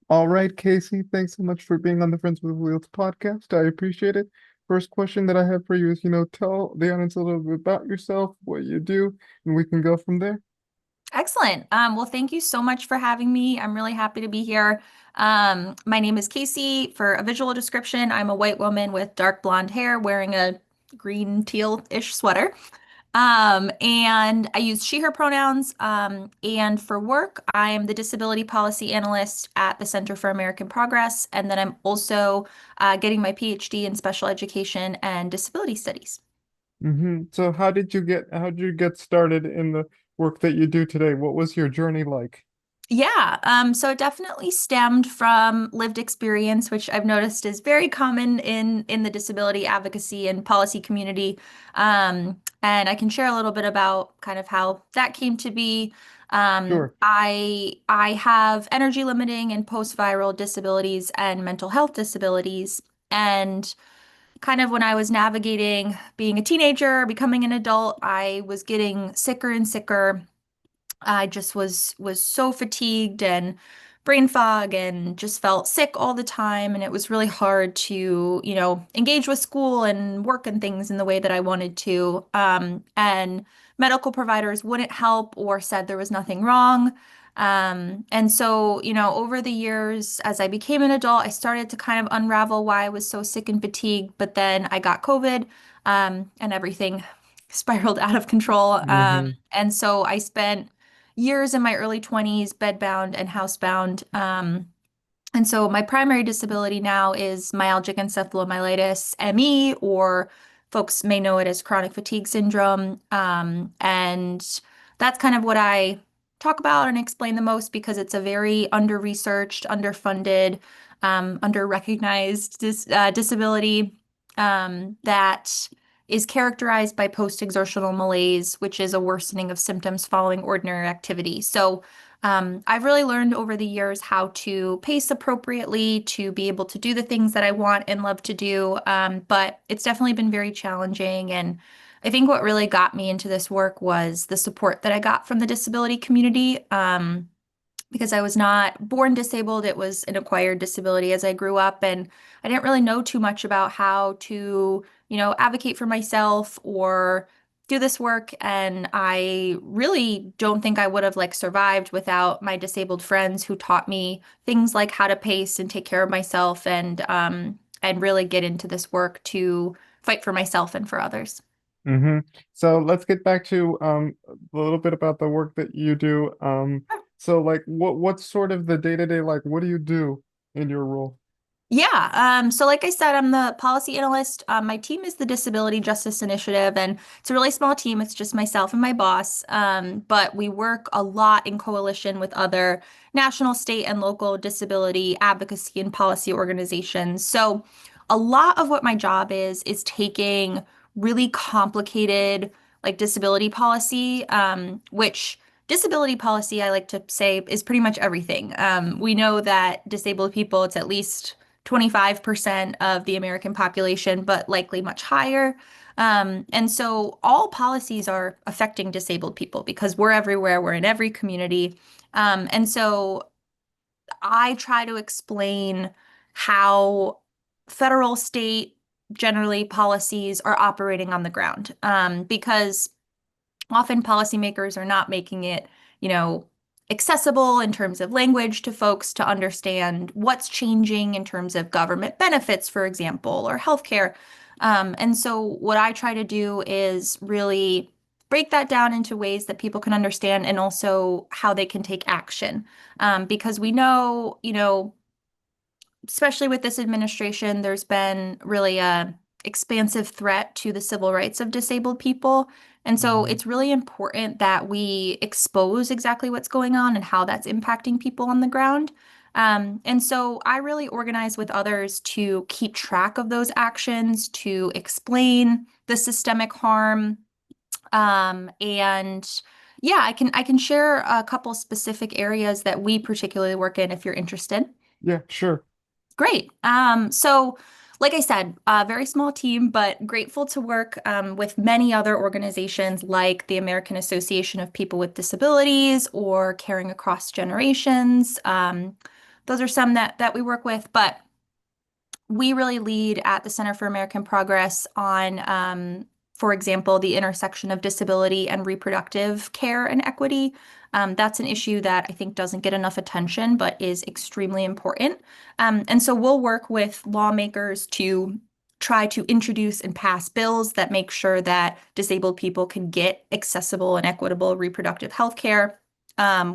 All right, Casey, thanks so much for being on the Friends with Wheels podcast. I appreciate it. First question that I have for you is, tell the audience a little bit about yourself, what you do, and we can go from there. Excellent. Well, thank you so much for having me. I'm really happy to be here. My name is Casey. For a visual description, I'm a white woman with dark blonde hair wearing a green teal-ish sweater. And I use she, her pronouns. And for work, I am the disability policy analyst at the Center for American Progress. And then I'm also getting my PhD in special education and disability studies. So how did you get started in the work that you do today? What was your journey like? Yeah, so it definitely stemmed from lived experience, which I've noticed is very common in the disability advocacy and policy community. And I can share a little bit about kind of how that came to be. Sure. I have energy limiting and post-viral disabilities and mental health disabilities. And kind of when I was navigating being a teenager, becoming an adult, I was getting sicker and sicker. I just was so fatigued and brain fog and just felt sick all the time, and it was really hard to, engage with school and work and things in the way that I wanted to. And medical providers wouldn't help or said there was nothing wrong. And so, over the years, as I became an adult, I started to kind of unravel why I was so sick and fatigued. But then I got COVID, and everything spiraled out of control. hmm And so I spent years in my early 20s, bedbound and housebound. And so my primary disability now is myalgic encephalomyelitis, ME, or folks may know it as chronic fatigue syndrome. And that's kind of what I talk about and explain the most because it's a very under-researched, underfunded, under-recognized disability that is characterized by post-exertional malaise, which is a worsening of symptoms following ordinary activity. So I've really learned over the years how to pace appropriately to be able to do the things that I want and love to do. But it's definitely been very challenging. And I think what really got me into this work was the support that I got from the disability community. Because I was not born disabled, it was an acquired disability as I grew up, and I didn't really know too much about how to, advocate for myself or do this work. And I really don't think I would have survived without my disabled friends who taught me things like how to pace and take care of myself and really get into this work to fight for myself and for others. hmm So let's get back to a little bit about the work that you do. So like what's sort of the day-to-day like? What do you do in your role? Yeah, so like I said, I'm the policy analyst. My team is the Disability Justice Initiative, and it's a really small team. It's just myself and my boss. But we work a lot in coalition with other national, state, and local disability advocacy and policy organizations. So a lot of what my job is taking really complicated disability policy, which disability policy, I like to say, is pretty much everything. We know that disabled people, it's at least 25% of the American population, but likely much higher. And so all policies are affecting disabled people because we're everywhere, we're in every community. And so I try to explain how federal, state, generally policies are operating on the ground. Because often policymakers are not making it, you know, accessible in terms of language to folks to understand what's changing in terms of government benefits, for example, or healthcare. And so what I try to do is really break that down into ways that people can understand and also how they can take action. Because we know, especially with this administration, there's been really a expansive threat to the civil rights of disabled people. And so hmm it's really important that we expose exactly what's going on and how that's impacting people on the ground. And so I really organize with others to keep track of those actions, to explain the systemic harm. And yeah, I can share a couple specific areas that we particularly work in if you're interested. Yeah, sure. Great. So, like I said, a very small team, but grateful to work with many other organizations like the American Association of People with Disabilities or Caring Across Generations, those are some that we work with, but we really lead at the Center for American Progress on, for example, the intersection of disability and reproductive care and equity. That's an issue that I think doesn't get enough attention, but is extremely important. And so we'll work with lawmakers to try to introduce and pass bills that make sure that disabled people can get accessible and equitable reproductive health care.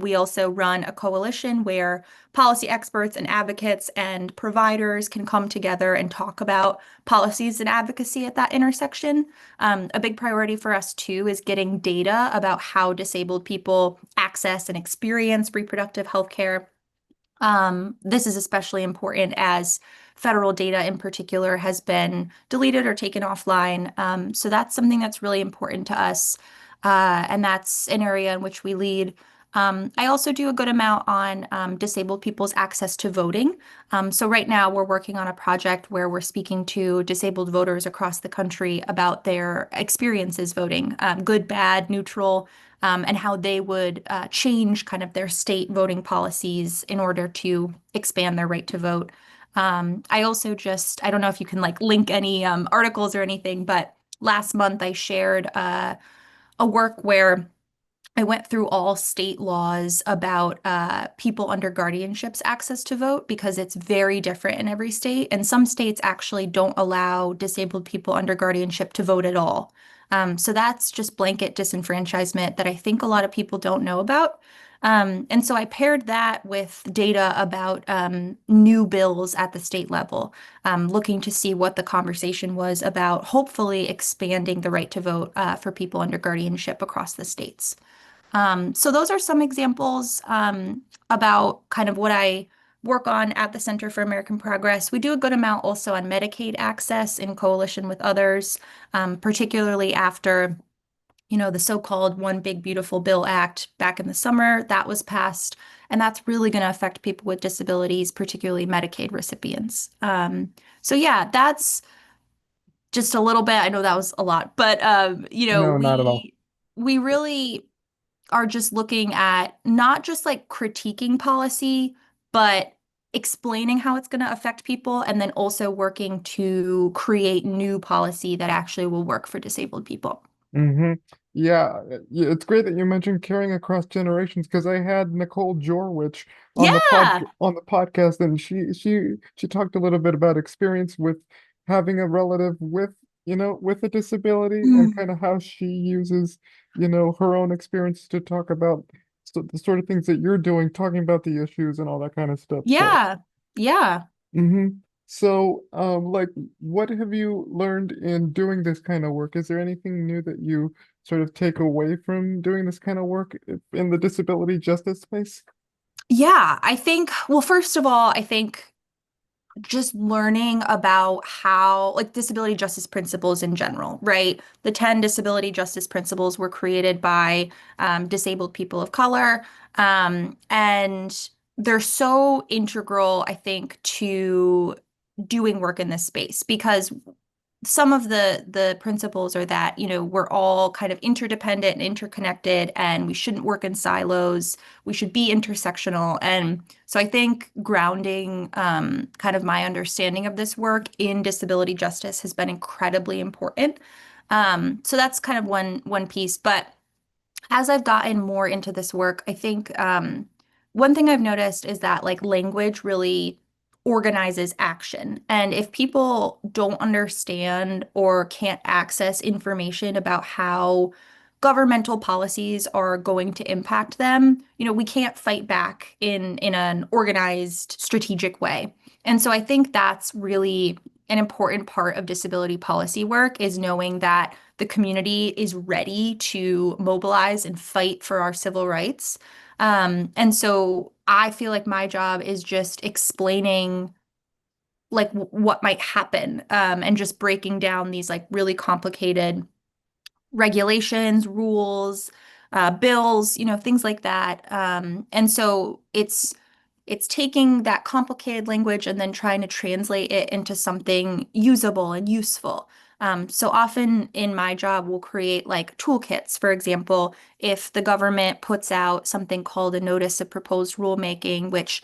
We also run a coalition where policy experts and advocates and providers can come together and talk about policies and advocacy at that intersection. A big priority for us too is getting data about how disabled people access and experience reproductive health care. This is especially important as federal data in particular has been deleted or taken offline. So that's something that's really important to us. And that's an area in which we lead. I also do a good amount on disabled people's access to voting. So right now we're working on a project where we're speaking to disabled voters across the country about their experiences voting, good, bad, neutral, and how they would change kind of their state voting policies in order to expand their right to vote. I also I don't know if you can like link any articles or anything, but last month I shared a work where I went through all state laws about people under guardianship's access to vote because it's very different in every state. And some states actually don't allow disabled people under guardianship to vote at all. So that's just blanket disenfranchisement that I think a lot of people don't know about. And so I paired that with data about new bills at the state level, looking to see what the conversation was about, hopefully expanding the right to vote for people under guardianship across the states. So those are some examples about kind of what I work on at the Center for American Progress. We do a good amount also on Medicaid access in coalition with others, particularly after, the so-called One Big Beautiful Bill Act back in the summer that was passed, and that's really going to affect people with disabilities, particularly Medicaid recipients. So yeah, that's just a little bit. I know that was a lot, but No, not at all. we really are just looking at not just like critiquing policy, but explaining how it's going to affect people, and then also working to create new policy that actually will work for disabled people. Mm-hmm. Yeah, yeah, it's great that you mentioned caring across generations because I had Nicole Jorwich Yeah. on the podcast, and she talked a little bit about experience with having a relative with with a disability and Mm. kind of how she uses her own experience to talk about the sort of things that you're doing, talking about the issues and all that kind of stuff. So. Yeah. Yeah. hmm So, like, what have you learned in doing this kind of work? Is there anything new that you sort of take away from doing this kind of work in the disability justice space? Yeah. Well, first of all, I think just learning about how, like, disability justice principles in general, right? The 10 disability justice principles were created by disabled people of color. And they're so integral, I think, to doing work in this space because some of the principles are that, we're all kind of interdependent and interconnected, and we shouldn't work in silos. We should be intersectional. And so I think grounding kind of my understanding of this work in disability justice has been incredibly important. So that's kind of one piece. But as I've gotten more into this work, I think one thing I've noticed is that like language really organizes action. And if people don't understand or can't access information about how governmental policies are going to impact them, we can't fight back in an organized, strategic way. And so I think that's really an important part of disability policy work is knowing that the community is ready to mobilize and fight for our civil rights. And so I feel like my job is just explaining like what might happen and just breaking down these like really complicated regulations, rules, bills, things like that. And so it's taking that complicated language and then trying to translate it into something usable and useful. So often in my job, we'll create like toolkits. For example, if the government puts out something called a notice of proposed rulemaking, which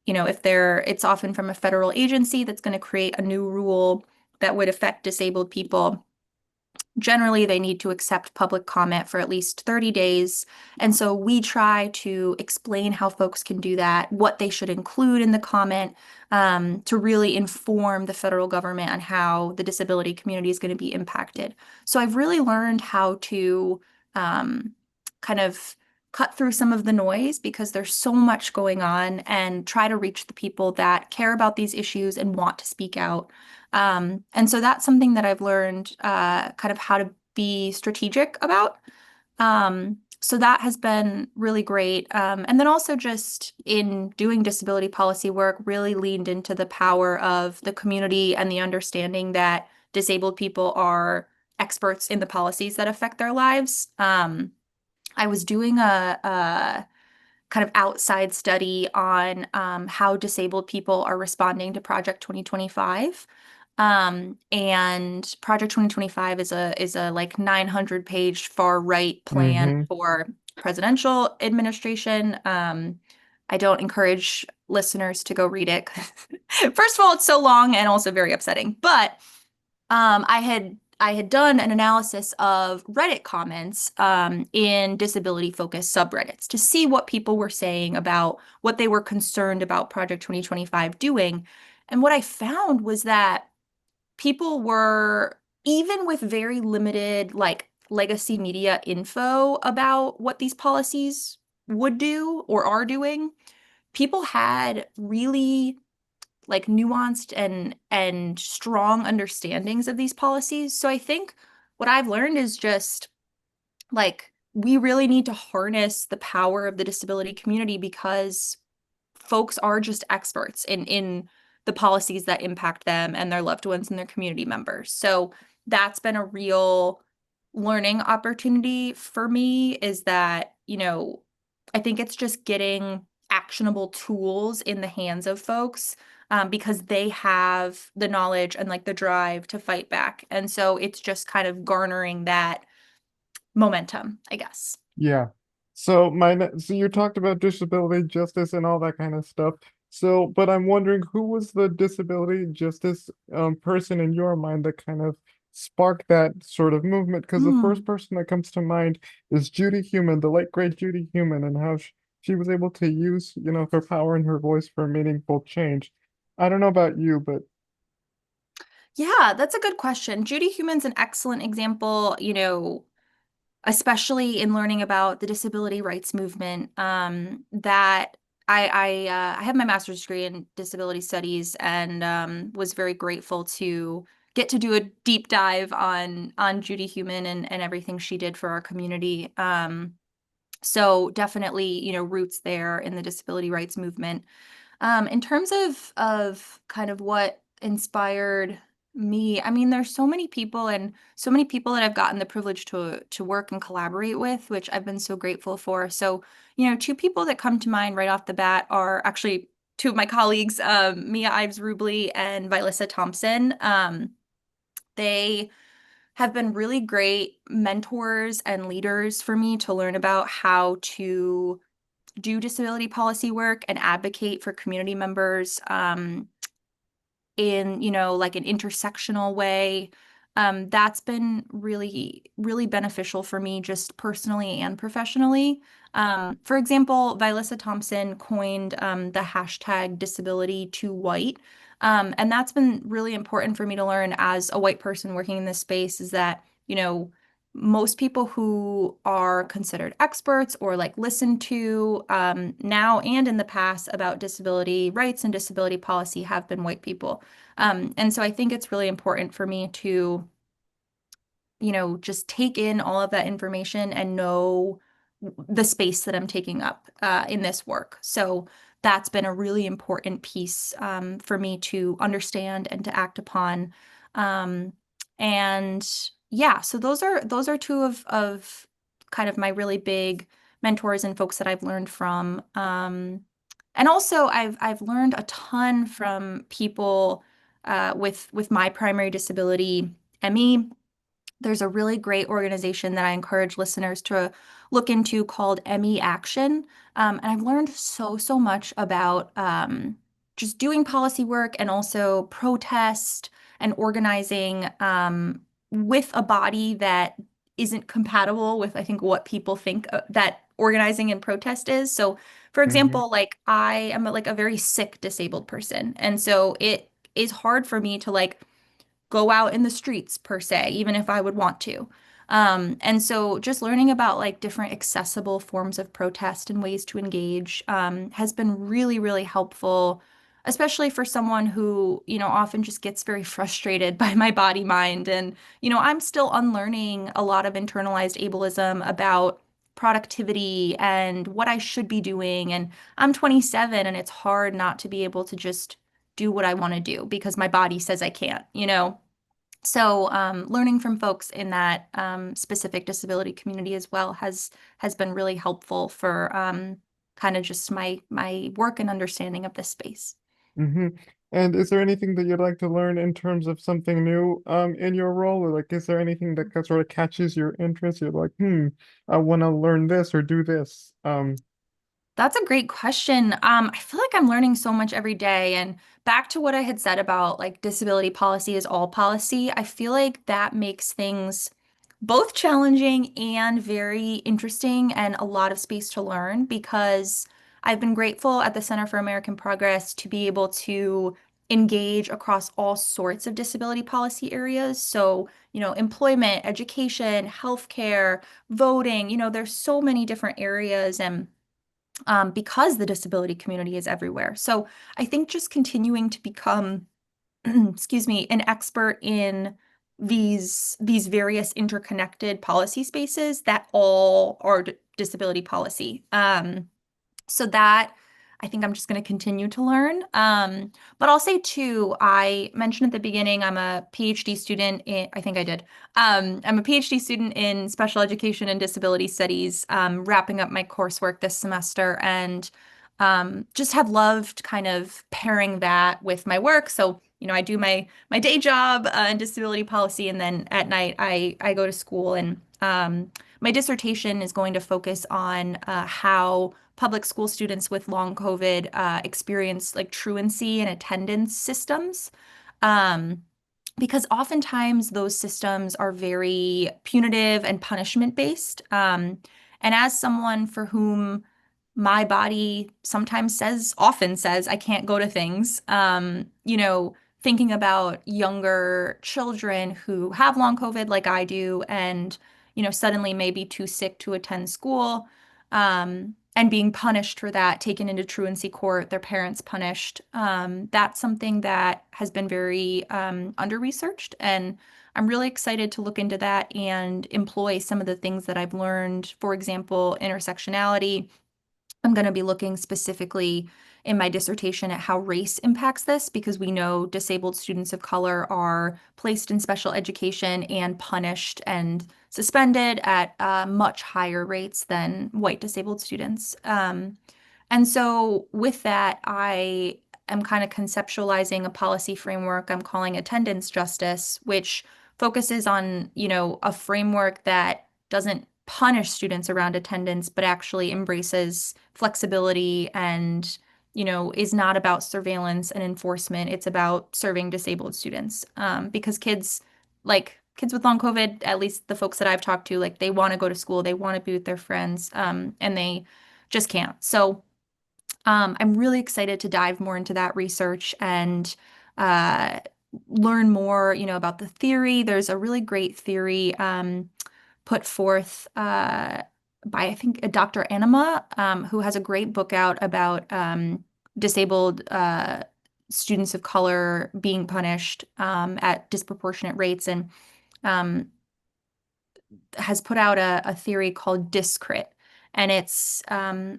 if it's often from a federal agency that's going to create a new rule that would affect disabled people. Generally, they need to accept public comment for at least 30 days. And so we try to explain how folks can do that, what they should include in the comment, to really inform the federal government on how the disability community is going to be impacted. So I've really learned how to kind of cut through some of the noise because there's so much going on and try to reach the people that care about these issues and want to speak out. And so that's something that I've learned kind of how to be strategic about. So that has been really great. And then also just in doing disability policy work, really leaned into the power of the community and the understanding that disabled people are experts in the policies that affect their lives. I was doing a kind of outside study on how disabled people are responding to Project 2025. And Project 2025 is a like 900-page far right plan Mm-hmm. for presidential administration. I don't encourage listeners to go read it. First of all, it's so long and also very upsetting. But I had done an analysis of Reddit comments in disability focused subreddits to see what people were saying about what they were concerned about Project 2025 doing. And what I found was that people were, even with very limited like legacy media info about what these policies would do or are doing, people had really like nuanced and strong understandings of these policies. So I think what I've learned is just like we really need to harness the power of the disability community because folks are just experts in the policies that impact them and their loved ones and their community members. So that's been a real learning opportunity for me is that, I think it's just getting actionable tools in the hands of folks because they have the knowledge and like the drive to fight back. And so it's just kind of garnering that momentum, I guess. Yeah. So you talked about disability justice and all that kind of stuff. So, but I'm wondering who was the disability justice person in your mind that kind of sparked that sort of movement? Because the first Mm. person that comes to mind is Judy Heumann, the late great Judy Heumann, and how she was able to use, her power and her voice for meaningful change. I don't know about you, but Yeah, that's a good question. Judy Heumann's an excellent example, especially in learning about the disability rights movement. That I have my master's degree in disability studies and was very grateful to get to do a deep dive on Judy Heumann and everything she did for our community. So definitely, roots there in the disability rights movement. In terms of kind of what inspired me, I mean, there's so many people and so many people that I've gotten the privilege to work and collaborate with, which I've been so grateful for. So, two people that come to mind right off the bat are actually two of my colleagues, Mia Ives Rubley and Vilissa Thompson. They have been really great mentors and leaders for me to learn about how to do disability policy work and advocate for community members in, like an intersectional way. That's been really, really beneficial for me just personally and professionally. For example, Vilissa Thompson coined the hashtag disability to white. And that's been really important for me to learn as a white person working in this space is that, most people who are considered experts or like listened to now and in the past about disability rights and disability policy have been white people. And so I think it's really important for me to, just take in all of that information and know the space that I'm taking up in this work. So that's been a really important piece for me to understand and to act upon. And yeah, so those are two of kind of my really big mentors and folks that I've learned from. And also I've learned a ton from people with my primary disability, ME, There's a really great organization that I encourage listeners to look into called ME Action. And I've learned so much about just doing policy work and also protest and organizing with a body that isn't compatible with, I think, what people think that organizing and protest is. So, for Hmm. example, like I am like a very sick disabled person. And so it is hard for me to like go out in the streets per se, even if I would want to. And so just learning about like different accessible forms of protest and ways to engage has been really helpful, especially for someone who, often just gets very frustrated by my body mind. And, I'm still unlearning a lot of internalized ableism about productivity and what I should be doing. And I'm 27 and it's hard not to be able to just do what I want to do because my body says I can't. So, learning from folks in that specific disability community as well has been really helpful for kind of just my work and understanding of this space. Hmm. And is there anything that you'd like to learn in terms of something new in your role? Or like, is there anything that sort of catches your interest? You're like, I want to learn this or do this. That's a great question. I feel like I'm learning so much every day. And back to what I had said about like disability policy is all policy, I feel like that makes things both challenging and very interesting and a lot of space to learn because I've been grateful at the Center for American Progress to be able to engage across all sorts of disability policy areas. So, employment, education, healthcare, voting, there's so many different areas and because the disability community is everywhere. So I think just continuing to become, excuse me, an expert in these various interconnected policy spaces that all are disability policy. So that I think I'm just going to continue to learn. But I'll say too, I mentioned at the beginning, I'm a PhD student in, I think I did. I'm a PhD student in special education and disability studies, wrapping up my coursework this semester and just have loved kind of pairing that with my work. So, I do my day job in disability policy, and then at night I go to school and my dissertation is going to focus on how public school students with long COVID experience like truancy and attendance systems. Um, because oftentimes those systems are very punitive and punishment based. And as someone for whom my body sometimes often says, I can't go to things, thinking about younger children who have long COVID like I do, and, suddenly may be too sick to attend school, and being punished for that, taken into truancy court, their parents punished. That's something that has been very under-researched, and I'm really excited to look into that and employ some of the things that I've learned. For example, intersectionality. I'm going to be looking specifically in my dissertation at how race impacts this because we know disabled students of color are placed in special education and punished and suspended at much higher rates than white disabled students. And so, with that, I am kind of conceptualizing a policy framework I'm calling attendance justice, which focuses on, a framework that doesn't punish students around attendance, but actually embraces flexibility and, is not about surveillance and enforcement. It's about serving disabled students. Because kids with long COVID, at least the folks that I've talked to, like they want to go to school, they want to be with their friends, and they just can't. So, I'm really excited to dive more into that research and uh, learn more, about the theory. There's a really great theory put forth by, I think, Dr. Anima, who has a great book out about disabled students of color being punished at disproportionate rates and um, has put out a theory called discrit. And it's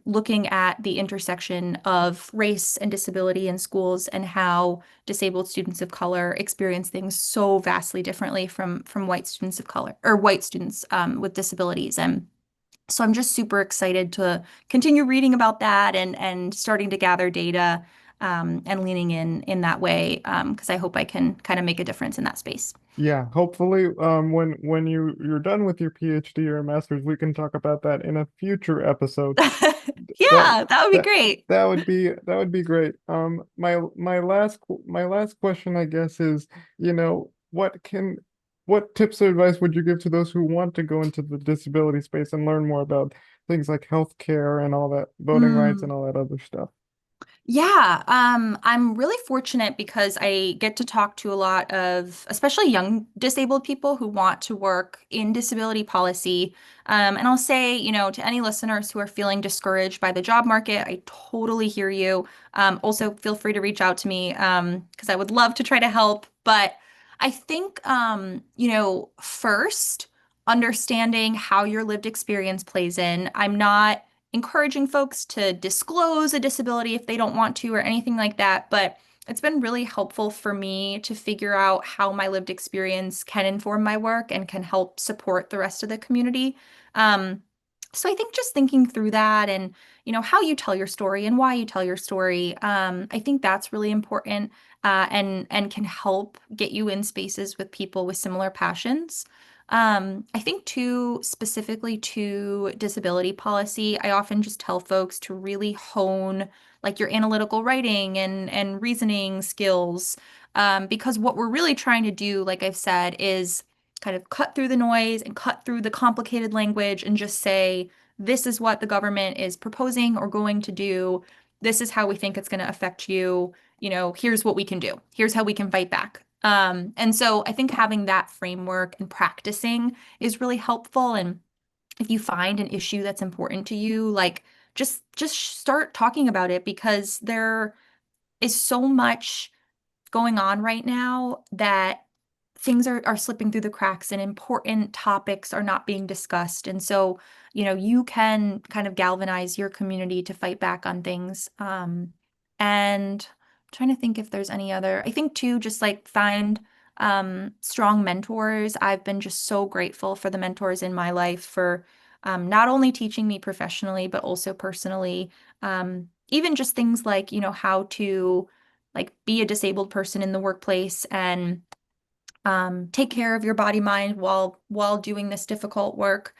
looking at the intersection of race and disability in schools and how disabled students of color experience things so vastly differently from white students of color or white students with disabilities. And so I'm just super excited to continue reading about that and starting to gather data. and leaning in that way, because I hope I can kind of make a difference in that space. Yeah, hopefully, when you're done with your PhD or master's, we can talk about that in a future episode. That Yeah, that would be that great. that would be great. My last question, I guess, is, what tips or advice would you give to those who want to go into the disability space and learn more about things like healthcare and all that, voting rights and Mm. all that other stuff? Yeah, I'm really fortunate because I get to talk to a lot of, especially young disabled people who want to work in disability policy. And I'll say, to any listeners who are feeling discouraged by the job market, I totally hear you. Also, feel free to reach out to me, because I would love to try to help. But I think, first, understanding how your lived experience plays in. I'm not encouraging folks to disclose a disability if they don't want to or anything like that. But it's been really helpful for me to figure out how my lived experience can inform my work and can help support the rest of the community. Um, so I think just thinking through that and how you tell your story and why you tell your story, I think that's really important, and can help get you in spaces with people with similar passions. I think too, specifically to disability policy, I often just tell folks to really hone like your analytical writing and reasoning skills, because what we're really trying to do, like I've said, is kind of cut through the noise and cut through the complicated language and just say, this is what the government is proposing or going to do. This is how we think it's going to affect you. Here's what we can do. Here's how we can fight back. And so I think having that framework and practicing is really helpful. And if you find an issue that's important to you, like just start talking about it, because there is so much going on right now that things are slipping through the cracks and important topics are not being discussed. And so, you can kind of galvanize your community to fight back on things. And I'm trying to think if there's any other, I think too, just like find strong mentors. I've been just so grateful for the mentors in my life for not only teaching me professionally, but also personally. Even just things like, how to like be a disabled person in the workplace and take care of your body mind while doing this difficult work,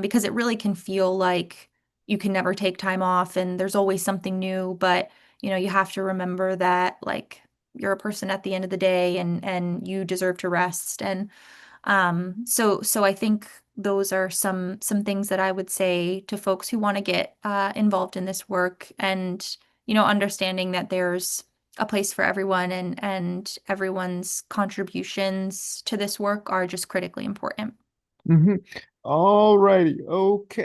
because it really can feel like you can never take time off and there's always something new. But you have to remember that like you're a person at the end of the day, and you deserve to rest. And so I think those are some things that I would say to folks who want to get involved in this work, and understanding that there's a place for everyone, and everyone's contributions to this work are just critically important. Hmm. All righty. Okay.